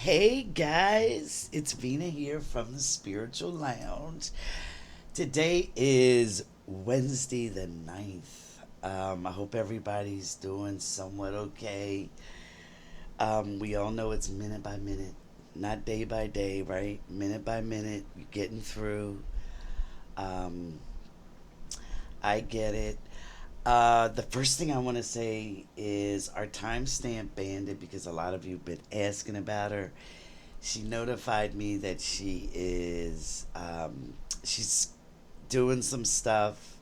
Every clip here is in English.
Hey guys, it's Vena here from the Spiritual Lounge. Today is Wednesday the 9th. I hope everybody's doing somewhat okay. We all know it's minute by minute, not day by day, right? Minute by minute, you're getting through. Um, I get it. The first thing I want to say is our timestamp bandit because a lot of you have been asking about her. She notified me that she's doing some stuff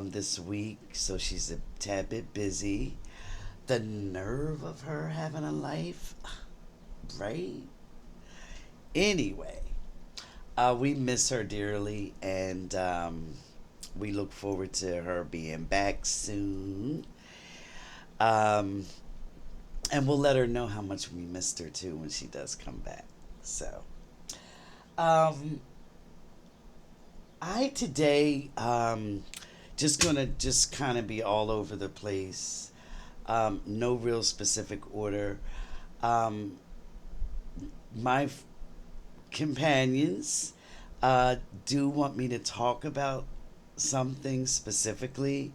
this week, so she's a tad bit busy. The nerve of her having a life, right? Anyway, we miss her dearly, and we look forward to her being back soon. Um, and we'll let her know how much we missed her too when she does come back. So, um, I today just gonna just kind of be all over the place. No real specific order. Um, my companions do want me to talk about something specifically,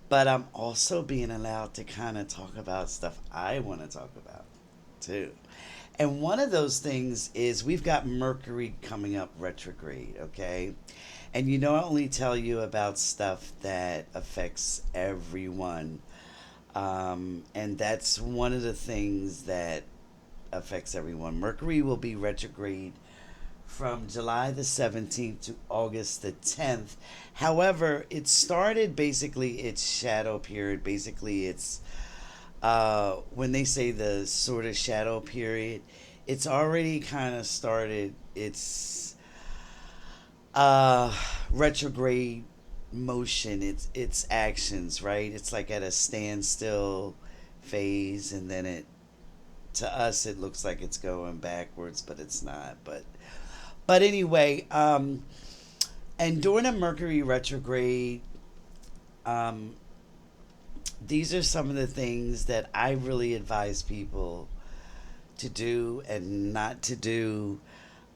but I'm also being allowed to kind of talk about stuff I want to talk about too. And one of those things is we've got Mercury coming up retrograde, okay? And I only tell you about stuff that affects everyone. And that's one of the things that affects everyone. Mercury will be retrograde from July the 17th to August the 10th. However, it started basically its shadow period. Basically, it's when they say the sort of shadow period, it's already kind of started its uh, retrograde motion. It's actions, right? It's like at a standstill phase, and then it to us it looks like it's going backwards, but it's not. But anyway, and during a Mercury retrograde, um, these are some of the things that I really advise people to do and not to do.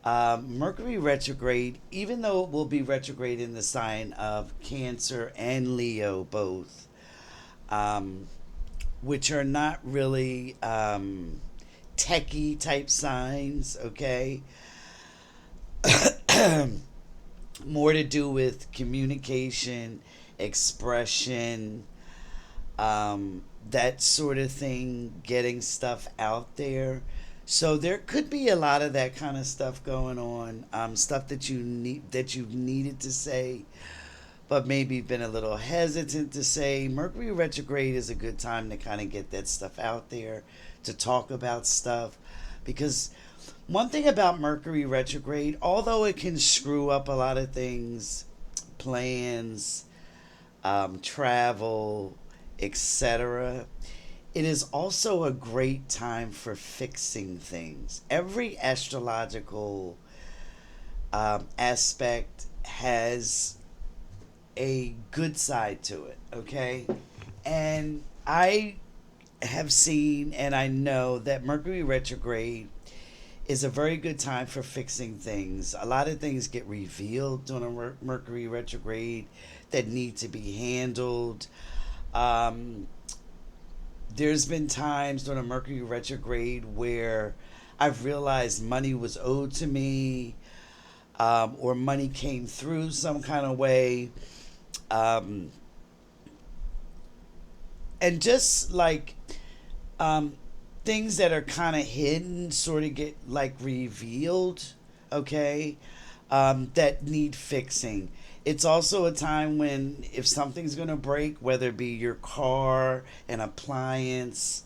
Mercury retrograde, even though it will be retrograde in the sign of Cancer and Leo both, um, which are not really techie type signs, okay? More to do with communication, expression, that sort of thing, getting stuff out there. So there could be a lot of that kind of stuff going on, stuff that you've needed to say, but maybe been a little hesitant to say. Mercury retrograde is a good time to kind of get that stuff out there, to talk about stuff, because one thing about Mercury retrograde, although it can screw up a lot of things, plans, travel, etc., it is also a great time for fixing things. Every astrological aspect has a good side to it, okay? And I have seen and I know that Mercury retrograde is a very good time for fixing things. A lot of things get revealed during a Mercury retrograde that need to be handled. Um, there's been times during a Mercury retrograde where I've realized money was owed to me, or money came through some kind of way. Um, and just like um, things that are kind of hidden sort of get like revealed, okay, that need fixing. It's also a time when if something's going to break, whether it be your car, an appliance,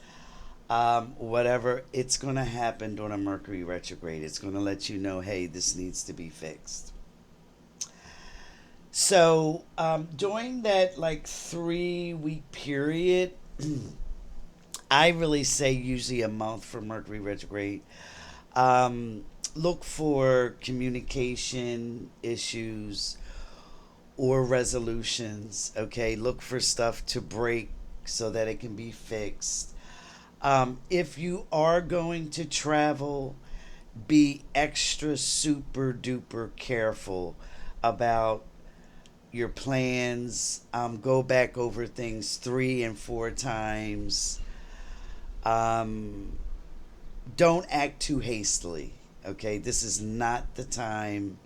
whatever, it's going to happen during a Mercury retrograde. It's going to let you know, hey, this needs to be fixed. So during that like 3 week period, I really say usually a month for Mercury retrograde. Um, Look for communication issues or resolutions. Okay, look for stuff to break so that it can be fixed. If you are going to travel, be extra super duper careful about your plans. Go back over things 3 and 4 times. Um, don't act too hastily. Okay, this is not the time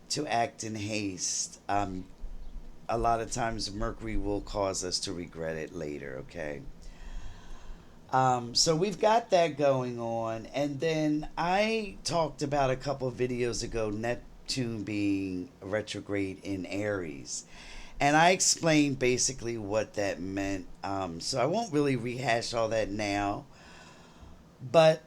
to act in haste. A lot of times, Mercury will cause us to regret it later. Okay. So we've got that going on. And then I talked about a couple of videos ago Neptune being retrograde in Aries. And I explained basically what that meant. So I won't really rehash all that now. But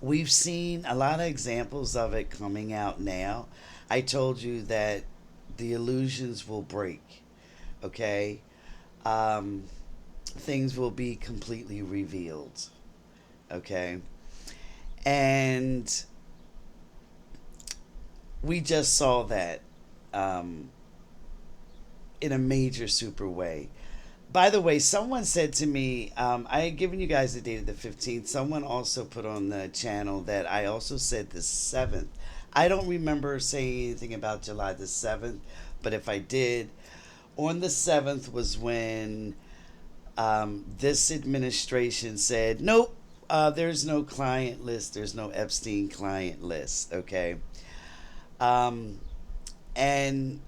we've seen a lot of examples of it coming out now. I told you that the illusions will break, okay? Um, Things will be completely revealed, okay? And we just saw that um, in a major super way. By the way, someone said to me, I had given you guys the date of the 15th. Someone also put on the channel that I also said the 7th. I don't remember saying anything about July the 7th, but if I did, on the 7th was when this administration said, nope, there's no client list, there's no Epstein client list, okay? Um, and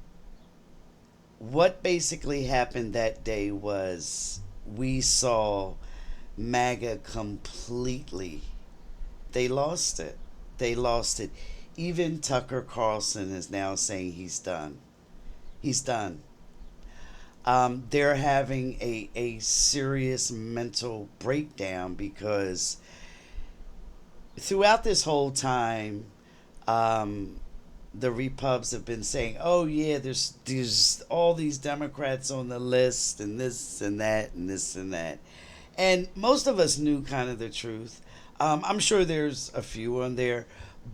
what basically happened that day was we saw MAGA completely. They lost it. They lost it. Even Tucker Carlson is now saying he's done. He's done. They're having a serious mental breakdown because throughout this whole time, um, the Repubs have been saying, "Oh yeah, there's all these Democrats on the list, and this and that, and this and that," and most of us knew kind of the truth. I'm sure there's a few on there,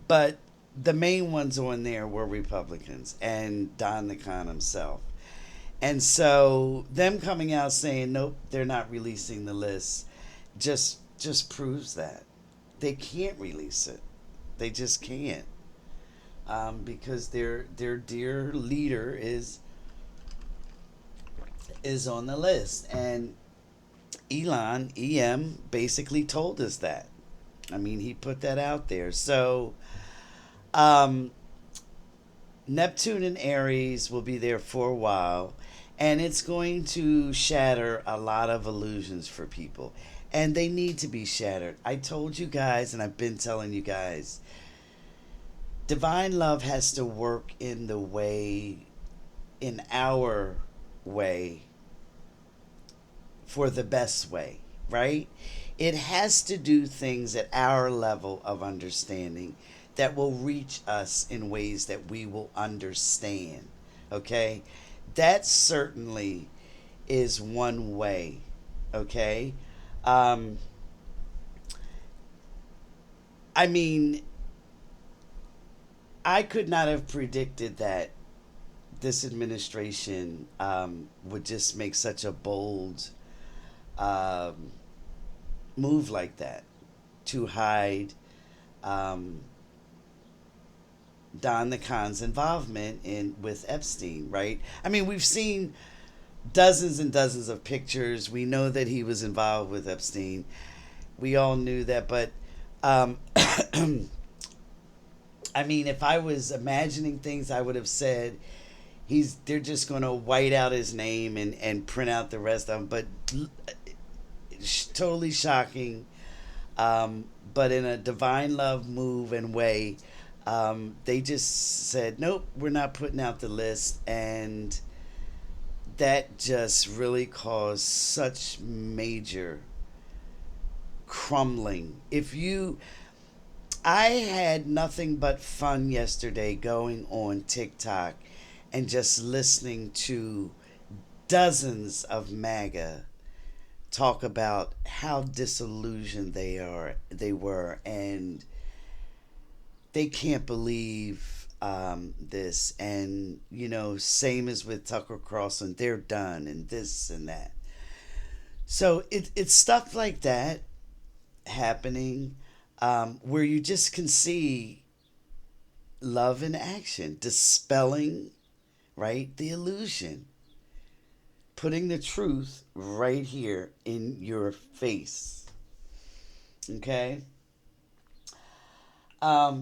but the main ones on there were Republicans and Don the Con himself. And so them coming out saying nope, they're not releasing the list just proves that they can't release it. They just can't because their dear leader is on the list, and Elon basically told us that. I mean, he put that out there. So um, Neptune and Aries will be there for a while, and it's going to shatter a lot of illusions for people. And they need to be shattered. I told you guys, and I've been telling you guys, divine love has to work in the way, in our way, for the best way, right? It has to do things at our level of understanding that will reach us in ways that we will understand. Okay? That certainly is one way. Okay? Um, I mean, I could not have predicted that this administration would just make such a bold um, move like that to hide um, Don the Con's involvement in with Epstein, right? I mean, we've seen dozens and dozens of pictures. We know that he was involved with Epstein. We all knew that, but um, I mean, if I was imagining things, I would have said they're just going to white out his name and print out the rest of them. But totally shocking. But in a divine love move and way, they just said, nope, we're not putting out the list. And that just really caused such major crumbling. I had nothing but fun yesterday going on TikTok and just listening to dozens of MAGA talk about how disillusioned they were, and they can't believe this. And same as with Tucker Carlson, they're done, and this and that. So it's stuff like that happening, where you just can see love in action, dispelling, right, the illusion, putting the truth right here in your face. Okay?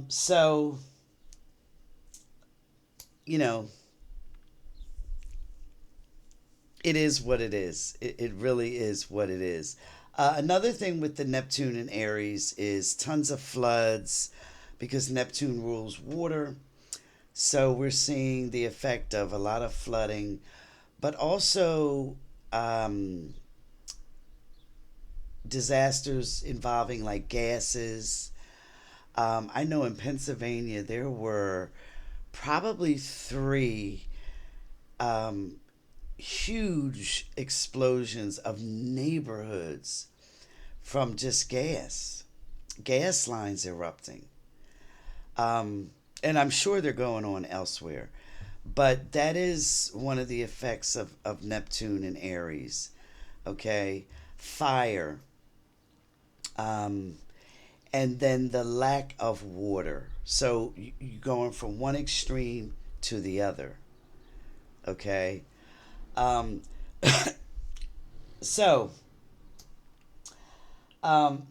So, you know, it is what it is. It really is what it is. Another thing with the Neptune and Aries is tons of floods because Neptune rules water. So we're seeing the effect of a lot of flooding, but also um, disasters involving like gases. I know in Pennsylvania there were probably three um, huge explosions of neighborhoods from just gas lines erupting. Um, and I'm sure they're going on elsewhere. But that is one of the effects of Neptune and Aries. Okay? Fire. Um, and then the lack of water. So you're going from one extreme to the other. Okay? Um, so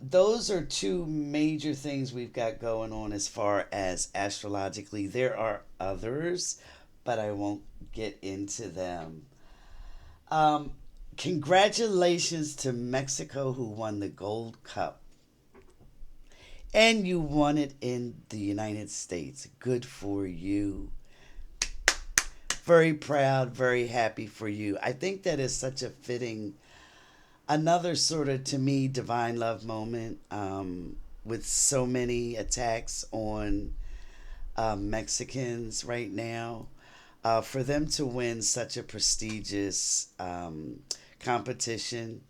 those are two major things we've got going on as far as astrologically. There are others, but I won't get into them. Um, Congratulations to Mexico who won the Gold Cup. And you won it in the United States. Good for you. Very proud, very happy for you. I think that is such a fitting, another sort of, to me, divine love moment, with so many attacks on Mexicans right now. For them to win such a prestigious competition,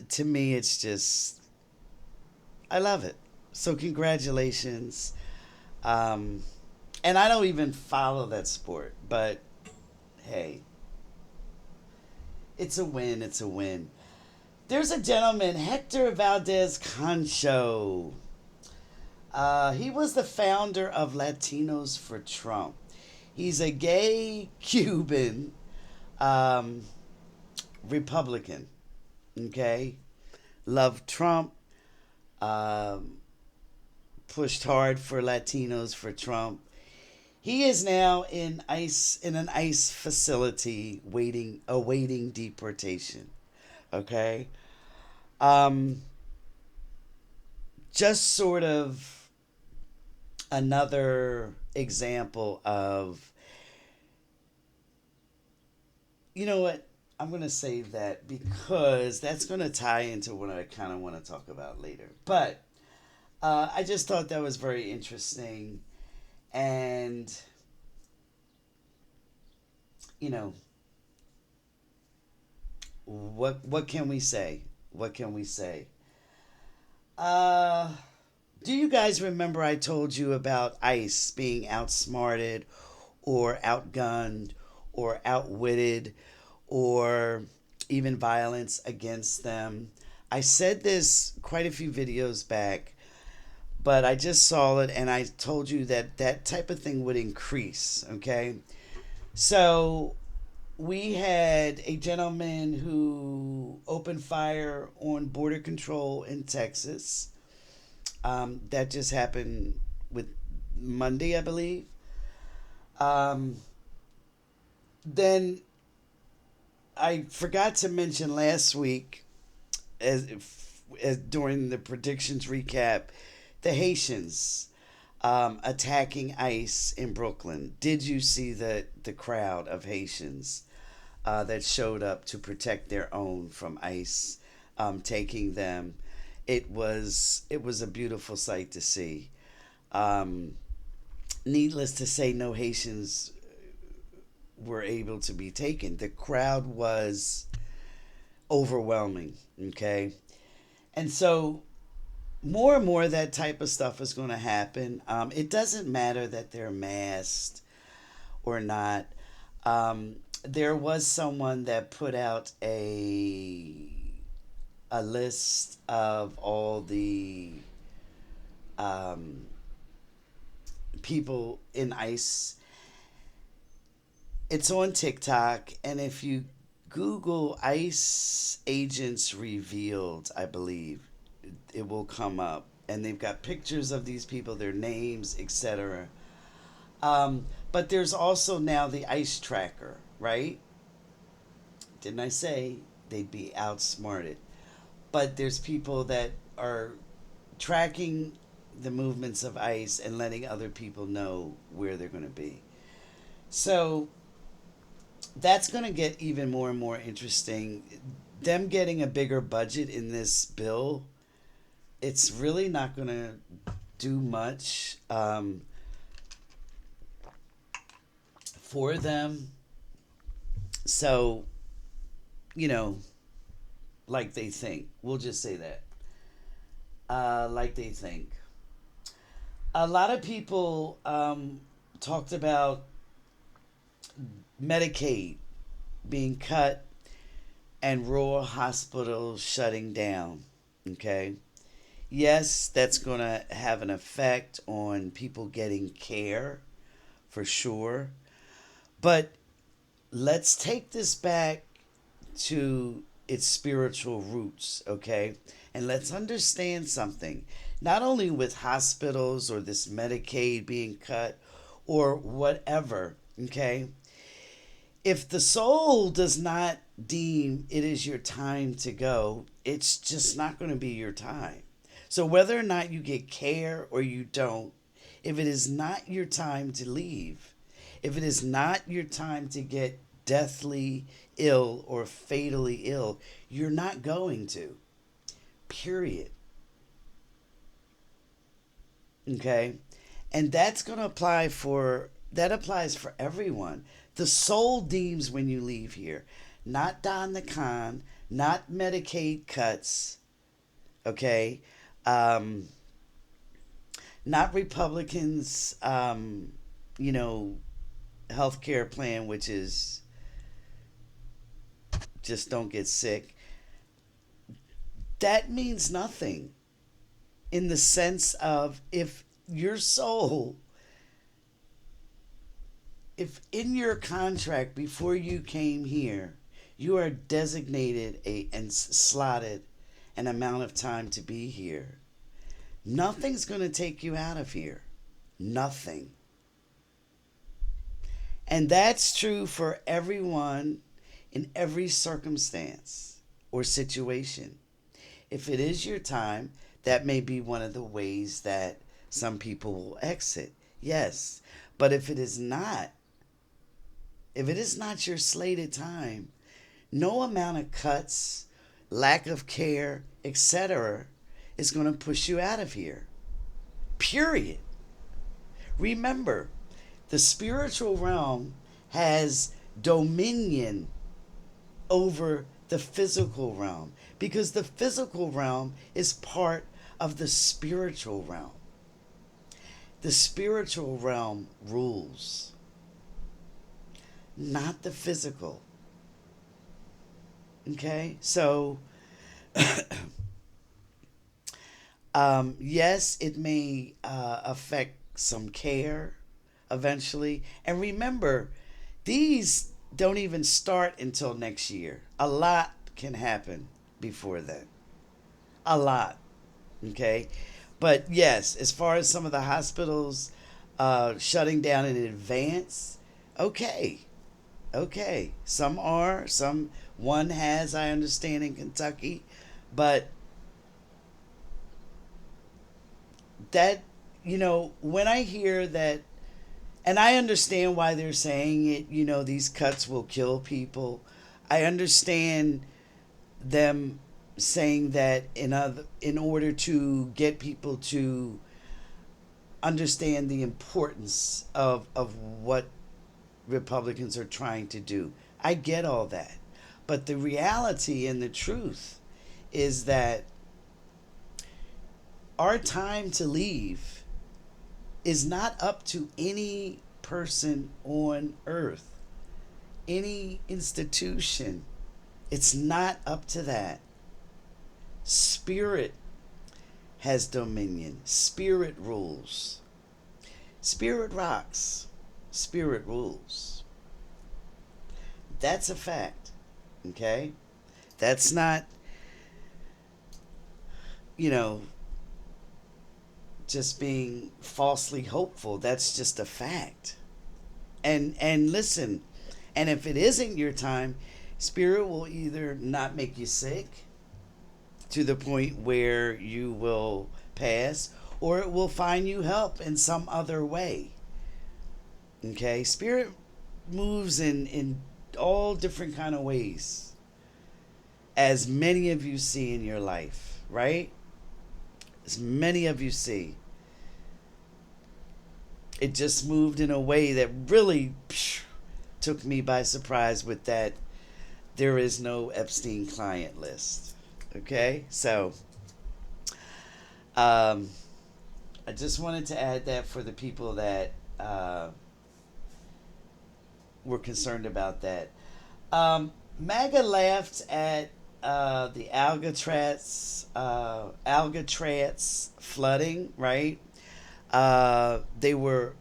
to me, it's just, I love it. So, congratulations. Um, and I don't even follow that sport, but hey, it's a win. It's a win. There's a gentleman, Hector Valdez Concho. He was the founder of Latinos for Trump. He's a gay Cuban um, Republican. Okay, loved Trump. Um, Pushed hard for Latinos for Trump. He is now in an ICE facility awaiting deportation. Okay, um, just sort of another example of, you know what, I'm going to save that because that's going to tie into what I kind of want to talk about later. But I just thought that was very interesting. And, you know, what can we say? What can we say? Uh, do you guys remember I told you about ICE being outsmarted or outgunned or outwitted or even violence against them? I said this quite a few videos back, but I just saw it and I told you that that type of thing would increase. Okay. So we had a gentleman who opened fire on border control in Texas. That just happened with Monday, I believe. Um, then I forgot to mention last week, as during the predictions recap, the Haitians attacking ICE in Brooklyn. Did you see the crowd of Haitians that showed up to protect their own from ICE taking them? It was a beautiful sight to see. Um, Needless to say, no Haitians were able to be taken. The crowd was overwhelming. Okay, and so more and more of that type of stuff is going to happen. It doesn't matter that they're masked or not. There was someone that put out a a list of all the um, people in ICE. It's on TikTok, and if you Google ICE agents revealed, I believe it will come up, and they've got pictures of these people, their names, etc. But there's also now the ICE tracker, right? Didn't I say they'd be outsmarted? But there's people that are tracking the movements of ICE and letting other people know where they're going to be. So that's going to get even more and more interesting. Them getting a bigger budget in this bill, it's really not going to do much for them. So, you know, like they think. We'll just say that. Like they think. A lot of people talked about Medicaid being cut and rural hospitals shutting down. Okay. Yes, that's going to have an effect on people getting care for sure. But let's take this back to its spiritual roots, okay? And let's understand something. Not only with hospitals or this Medicaid being cut or whatever, okay? If the soul does not deem it is your time to go, it's just not going to be your time. So whether or not you get care or you don't, if it is not your time to leave, if it is not your time to get deathly ill or fatally ill, you're not going to. Period. Okay? And that's going to apply for that applies for everyone. The soul deems when you leave here, not Don the Con, not Medicaid cuts, okay? Um, Not Republicans, you know, health care plan, which is just don't get sick. That means nothing in the sense of if your soul, if in your contract before you came here, you are designated and slotted an amount of time to be here, nothing's going to take you out of here. Nothing. And that's true for everyone in every circumstance or situation. If it is your time, that may be one of the ways that some people will exit. Yes. But if it is not your slated time, no amount of cuts, lack of care, etc., is going to push you out of here. Period. Remember, the spiritual realm has dominion over the physical realm because the physical realm is part of the spiritual realm. The spiritual realm rules, not the physical. Okay? So, yes, it may affect some care eventually. And remember, these don't even start until next year. A lot can happen before then. A lot. Okay? But yes, as far as some of the hospitals shutting down in advance, okay. Okay. Some are, some, one has, I understand, in Kentucky. But that, when I hear that, and I understand why they're saying it, these cuts will kill people. I understand them saying that in order to get people to understand the importance of what Republicans are trying to do. I get all that. But the reality and the truth is that our time to leave is not up to any person on earth, any institution. It's not up to that. Spirit has dominion. Spirit rules. Spirit rocks. Spirit rules. That's a fact. Okay? That's not, you know, just being falsely hopeful. That's just a fact. And listen, and if it isn't your time, spirit will either not make you sick to the point where you will pass, or it will find you help in some other way. Okay? Spirit moves in all different kind of ways, as many of you see in your life, right? As many of you see. It just moved in a way that really took me by surprise with that there is no Epstein client list. Okay? So, um, I just wanted to add that for the people that were concerned about that. MAGA laughed at the Alcatraz flooding, right? They were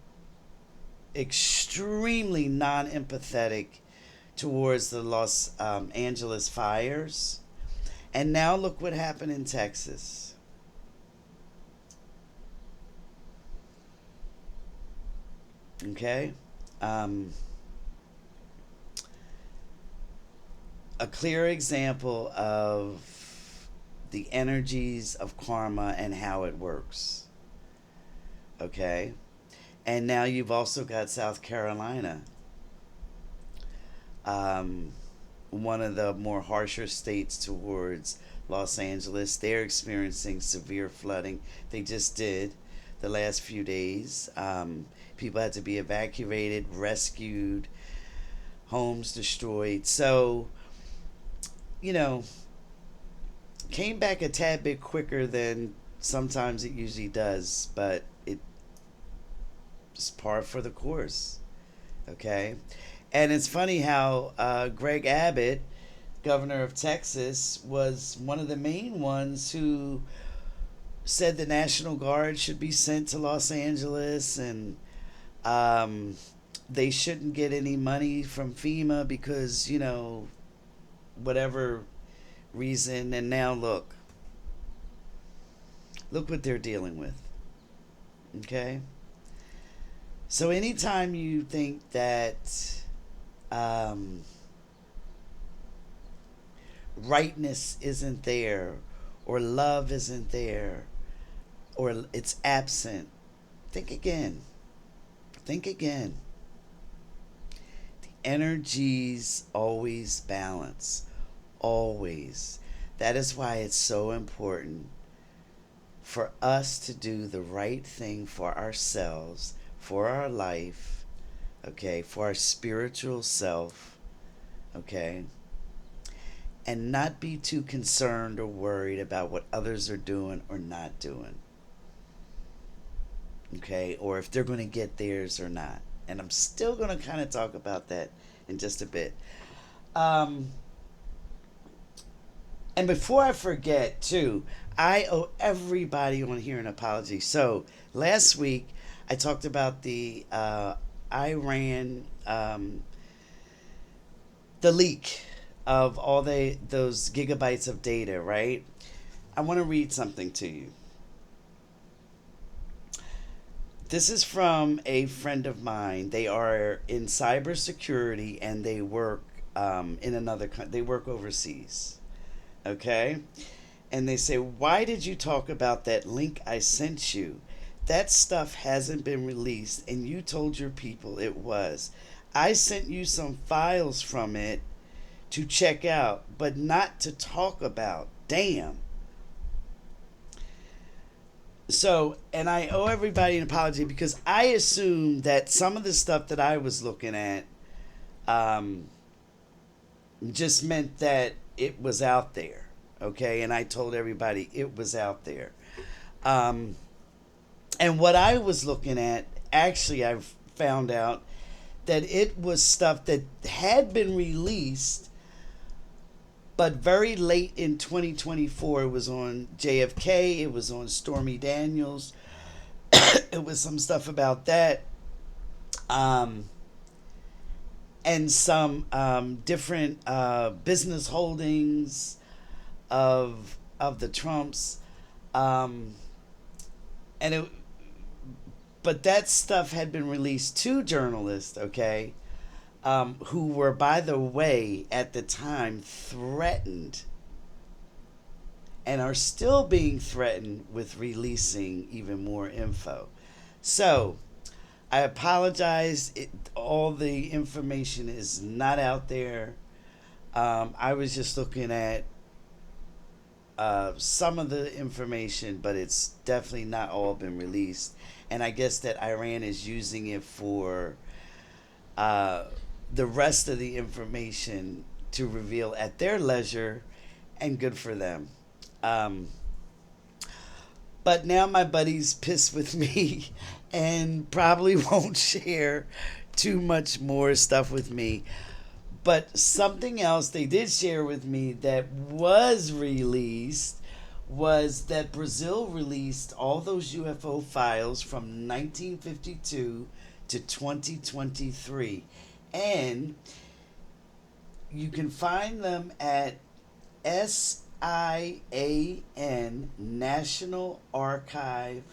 extremely non empathetic towards the Los Angeles fires. And now look what happened in Texas. Okay? Um, a clear example of the energies of karma and how it works. Okay? And now you've also got South Carolina, um, one of the more harsher states towards Los Angeles. They're experiencing severe flooding. They just did the last few days. People had to be evacuated, rescued, homes destroyed. So, you know, came back a tad bit quicker than sometimes it usually does, but it's par for the course. Okay? And it's funny how Greg Abbott, governor of Texas, was one of the main ones who said the National Guard should be sent to Los Angeles, and um, they shouldn't get any money from FEMA because, whatever reason. And now look what they're dealing with. Okay? So anytime you think that um, rightness isn't there, or love isn't there, or it's absent, think again. Think again. The energies always balance. Always. That is why it's so important for us to do the right thing for ourselves, for our life, okay, for our spiritual self, okay, and not be too concerned or worried about what others are doing or not doing, okay, or if they're going to get theirs or not. And I'm still going to kind of talk about that in just a bit. Um, and before I forget, too, I owe everybody on here an apology. So last week, I talked about the Iran, the leak of all those gigabytes of data, right? I want to read something to you. This is from a friend of mine. They are in cybersecurity and they work in another country. They work overseas. Okay? And they say, "Why did you talk about that link I sent you? That stuff hasn't been released and you told your people it was. I sent you some files from it to check out, but not to talk about. Damn." So, and I owe everybody an apology because I assumed that some of the stuff that I was looking at um, just meant that it was out there. Okay? And I told everybody it was out there. Um, and what I was looking at, actually, I found out that it was stuff that had been released But very late in 2024, it was on JFK, it was on Stormy Daniels, it was some stuff about that. Um, and some different business holdings of the Trumps, um, and it. But that stuff had been released to journalists, okay, who were, by the way, at the time threatened and are still being threatened with releasing even more info. So I apologize. All the information is not out there. I was just looking at some of the information, but it's definitely not all been released. And I guess that Iran is using it for uh, the rest of the information to reveal at their leisure, and good for them. Um, but now my buddy's pissed with me and probably won't share too much more stuff with me. But something else they did share with me that was released was that Brazil released all those UFO files from 1952 to 2023. And you can find them at SIAN, National Archive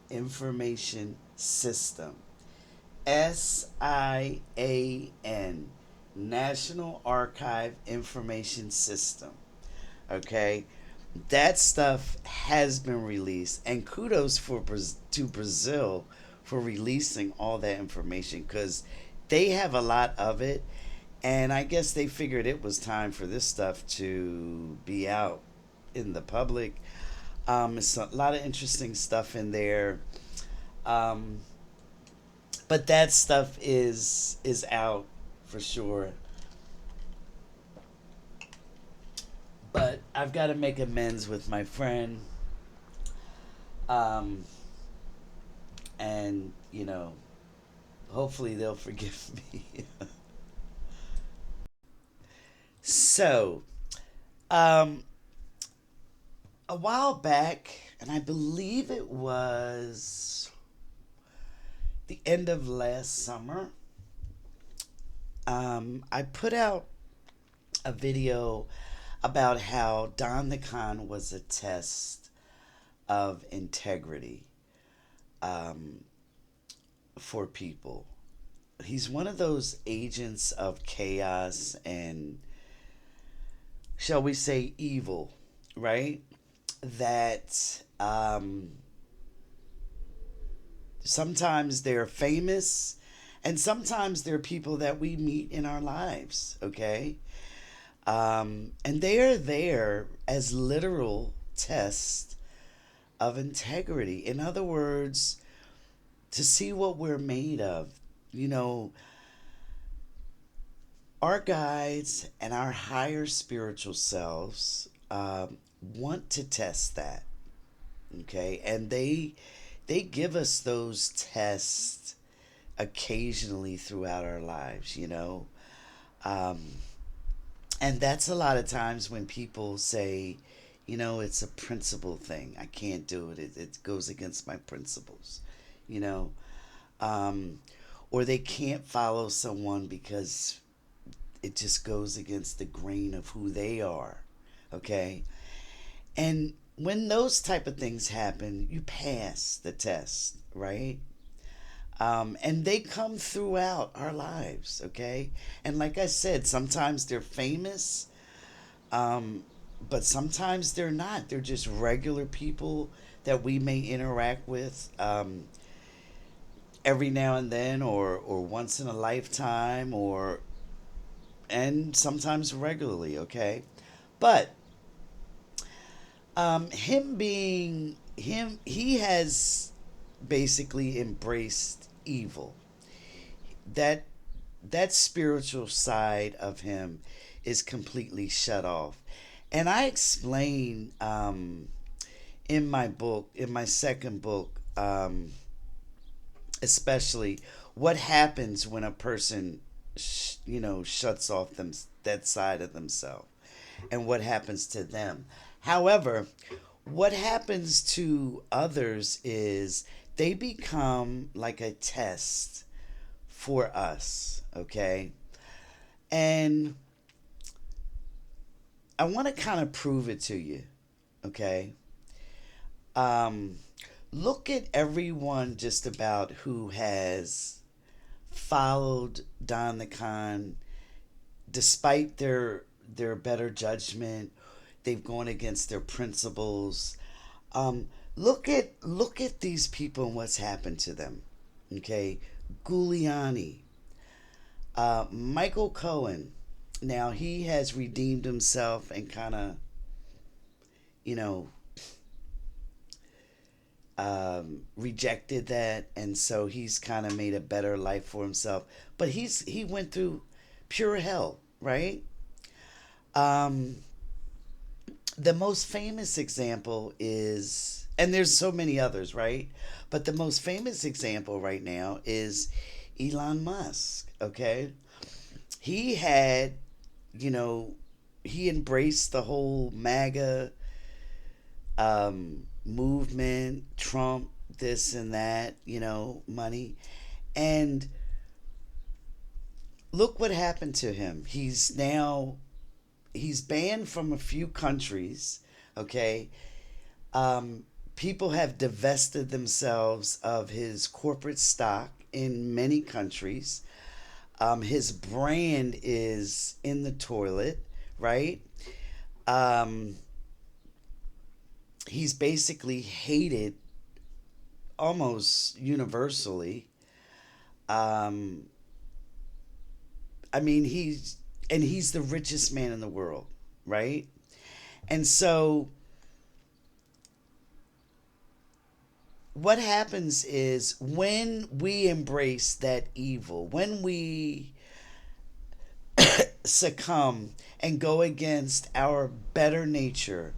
Information System. SIAN, National Archive Information System. Okay, that stuff has been released, and kudos to Brazil for releasing all that information because they have a lot of it, and I guess they figured it was time for this stuff to be out in the public. It's a lot of interesting stuff in there. Um, but that stuff is out for sure. But I've got to make amends with my friend, um, and hopefully they'll forgive me. So, um, a while back, and I believe it was the end of last summer, I put out a video about how Don the Con was a test of integrity, um, for people. He's one of those agents of chaos and, shall we say, evil, right? That sometimes they're famous and sometimes they're people that we meet in our lives, okay? And they are there as literal tests of integrity. In other words, to see what we're made of. You know, our guides and our higher spiritual selves want to test that, okay? And they give us those tests occasionally throughout our lives, Um, and that's a lot of times when people say, it's a principle thing. I can't do it. It goes against my principles, you know. Um, or they can't follow someone because it just goes against the grain of who they are. Okay. And when those type of things happen, you pass the test, right? And they come throughout our lives, okay? And like I said, sometimes they're famous, um, but sometimes they're not. They're just regular people that we may interact with every now and then, or once in a lifetime, and sometimes regularly, okay? But him being him, he has basically embraced evil. That that spiritual side of him is completely shut off. And I explain in my book, in my second book, especially what happens when a person, shuts off them that side of themselves. and what happens to them. However, what happens to others is they become like a test for us, okay? And I want to kind of prove it to you, okay? Um, Look at everyone just about who has followed Don the Con despite their better judgment. They've gone against their principles. Look at these people and what's happened to them. Okay, Giuliani, Michael Cohen. Now he has redeemed himself and kind of, you know, rejected that, and so he's kind of made a better life for himself. But he went through pure hell, right? Um, the most famous example is, and there's so many others, right? But the most famous example right now is Elon Musk. Okay, he had, you know, he embraced the whole MAGA movement, Trump, this and that, money. And look what happened to him. He's banned from a few countries, okay? Um, People have divested themselves of his corporate stock in many countries. His brand is in the toilet, right? Um, he's basically hated almost universally. Um, I mean, he's the richest man in the world, right? And so what happens is when we embrace that evil, when we succumb and go against our better nature,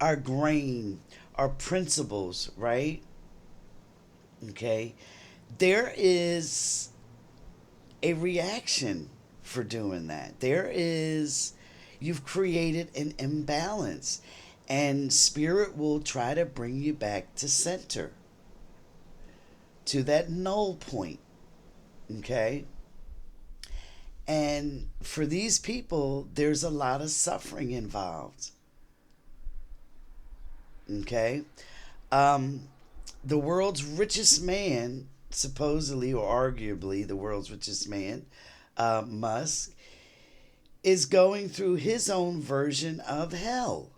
our grain, our principles, right? Okay. There is a reaction for doing that. You've created an imbalance, and spirit will try to bring you back to center, to that null point. Okay. And for these people, there's a lot of suffering involved. Okay. Um, the world's richest man, supposedly or arguably the world's richest man, Musk, is going through his own version of hell.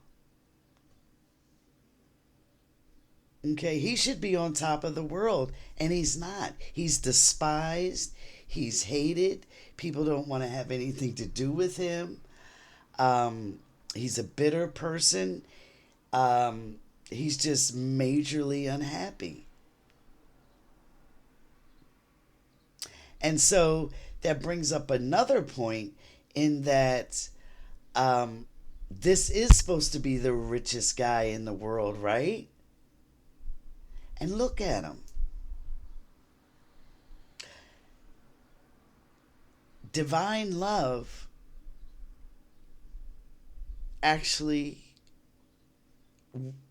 Okay, he should be on top of the world, and he's not. He's despised, he's hated. People don't want to have anything to do with him. He's a bitter person. He's just majorly unhappy. And so that brings up another point in that this is supposed to be the richest guy in the world, right? And look at him. Divine love actually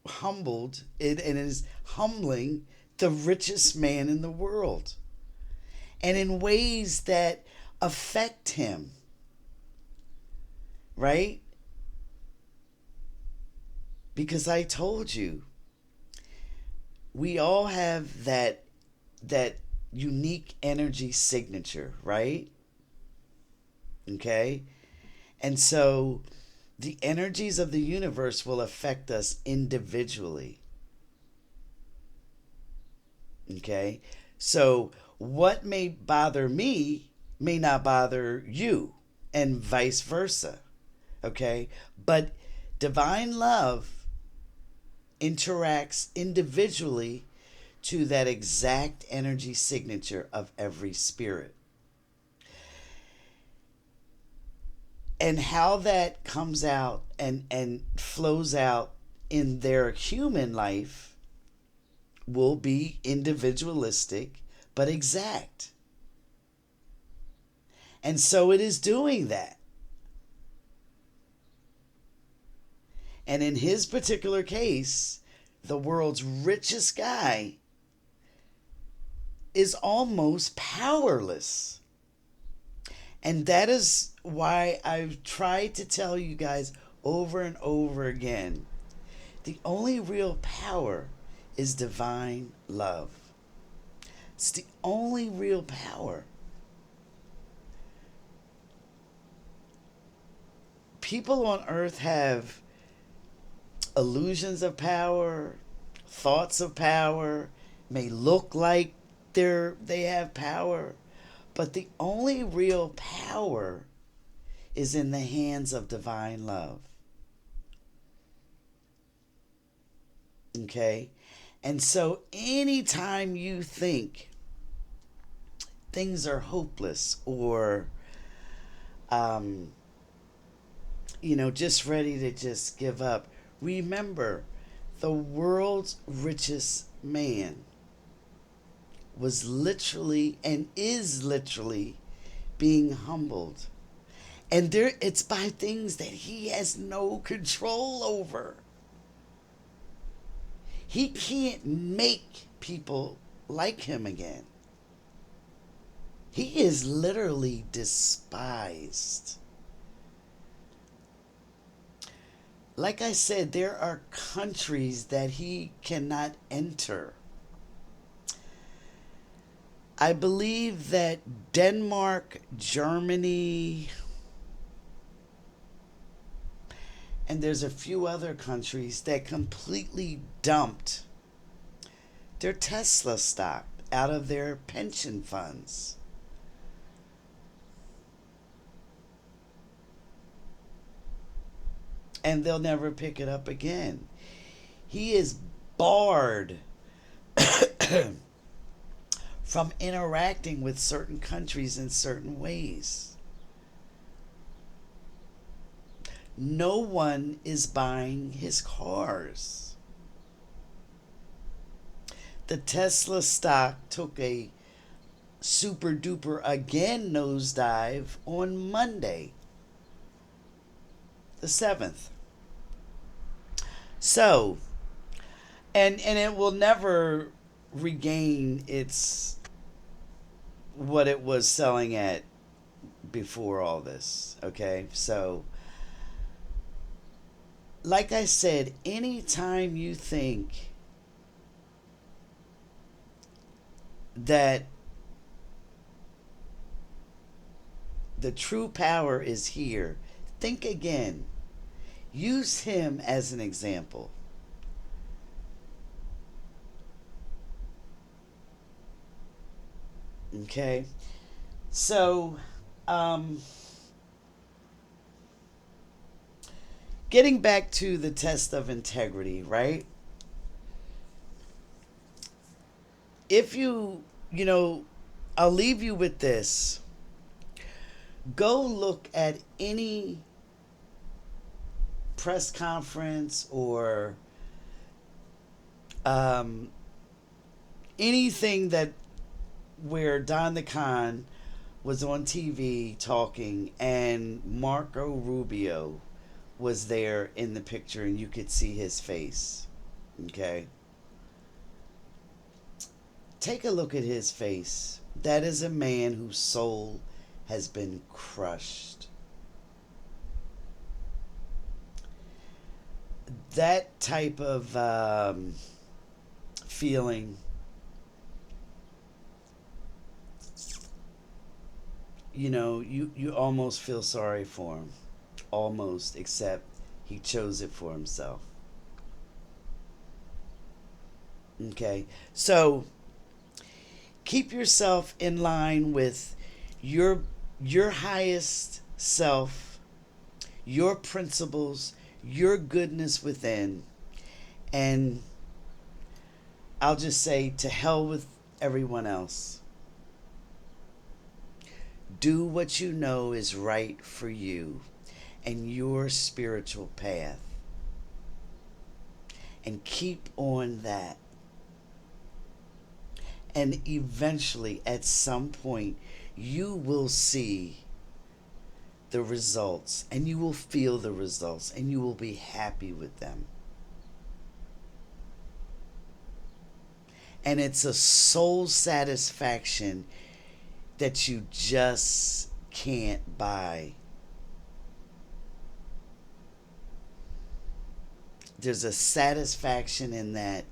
humbled it and is humbling the richest man in the world, and in ways that affect him, right? Because I told you, we all have that unique energy signature, right? Okay? And so the energies of the universe will affect us individually. Okay? So what may bother me may not bother you, and vice versa. Okay? But divine love interacts individually to that exact energy signature of every spirit. And how that comes out and flows out in their human life will be individualistic but exact. And so it is doing that. And in his particular case, the world's richest guy is almost powerless. And that is why I've tried to tell you guys over and over again, the only real power is divine love. It's the only real power. People on earth have illusions of power, thoughts of power, may look like they have power, but the only real power is in the hands of divine love. Okay? And so anytime you think things are hopeless or just ready to just give up, remember the world's richest man was literally and is literally being humbled. And it's by things that he has no control over. He can't make people like him again. He is literally despised. Like I said, there are countries that he cannot enter. I believe that Denmark, Germany, and there's a few other countries that completely dumped their Tesla stock out of their pension funds. And they'll never pick it up again. He is barred from interacting with certain countries in certain ways. No one is buying his cars. The Tesla stock took a super duper again nosedive on Monday, the 7th. So, and it will never regain its what it was selling at before all this. Okay? So, like I said, anytime you think that the true power is here, think again. Use him as an example. Okay? So, getting back to the test of integrity, right? If I'll leave you with this. Go look at any press conference or anything that where Don the Con was on TV talking and Marco Rubio was there in the picture and you could see his face. Okay? Take a look at his face. That is a man whose soul has been crushed. That type of feeling, you almost feel sorry for him. Almost, except he chose it for himself. Okay? So, keep yourself in line with your highest self, your principles, your goodness within, and I'll just say to hell with everyone else. Do what you know is right for you and your spiritual path, and keep on that. And eventually, at some point, you will see the results, and you will feel the results, and you will be happy with them. And it's a soul satisfaction that you just can't buy. There's a satisfaction in that,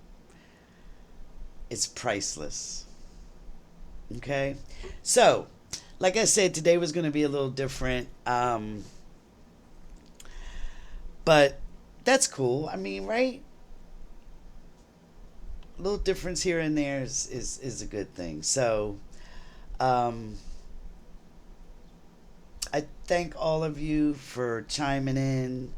it's priceless. Okay? So, like I said, today was going to be a little different. But that's cool. I mean, right? A little difference here and there is a good thing. So, um, I thank all of you for chiming in,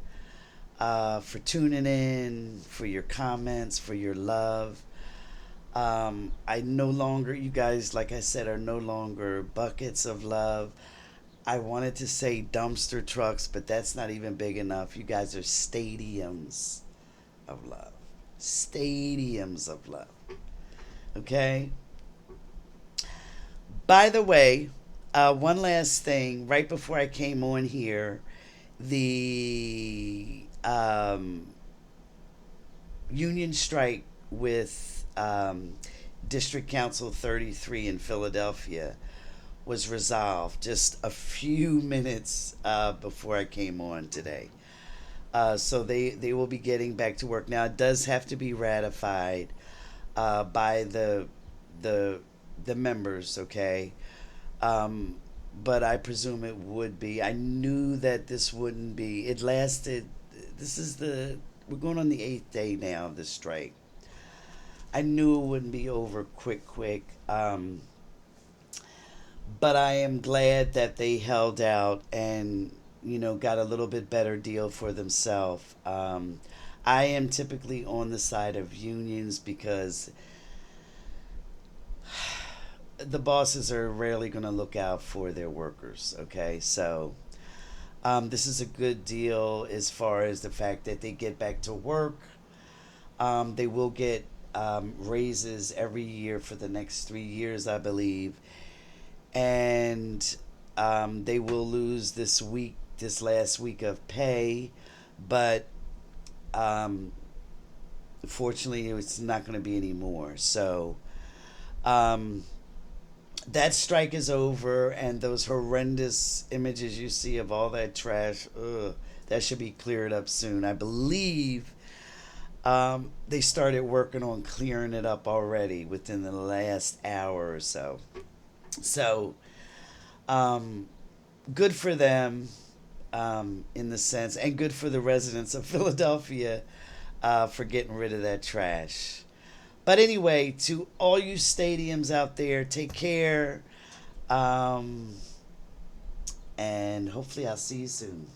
for tuning in, for your comments, for your love. I no longer, you guys, like I said, are no longer buckets of love. I wanted to say dumpster trucks, but that's not even big enough. You guys are stadiums of love. Stadiums of love. Okay? By the way, one last thing. Right before I came on here, the union strike with District Council 33 in Philadelphia was resolved just a few minutes before I came on today. So they will be getting back to work. Now, it does have to be ratified by the the members, okay? Um, but I presume it would be. I knew that this wouldn't be. It lasted. This is the. We're going on the eighth day now of the strike. I knew it wouldn't be over quick, quick. But I am glad that they held out and got a little bit better deal for themselves. I am typically on the side of unions because the bosses are rarely going to look out for their workers. Okay, so this is a good deal as far as the fact that they get back to work. They will get raises every year for the next 3 years, I believe, and they will lose this last week of pay, but um, fortunately, it's not going to be any more. So um, that strike is over, and those horrendous images you see of all that trash, ugh, that should be cleared up soon. I believe they started working on clearing it up already within the last hour or so. So, um, good for them in the sense, and good for the residents of Philadelphia for getting rid of that trash. But anyway, to all you stadiums out there, take care. Um, and hopefully, I'll see you soon.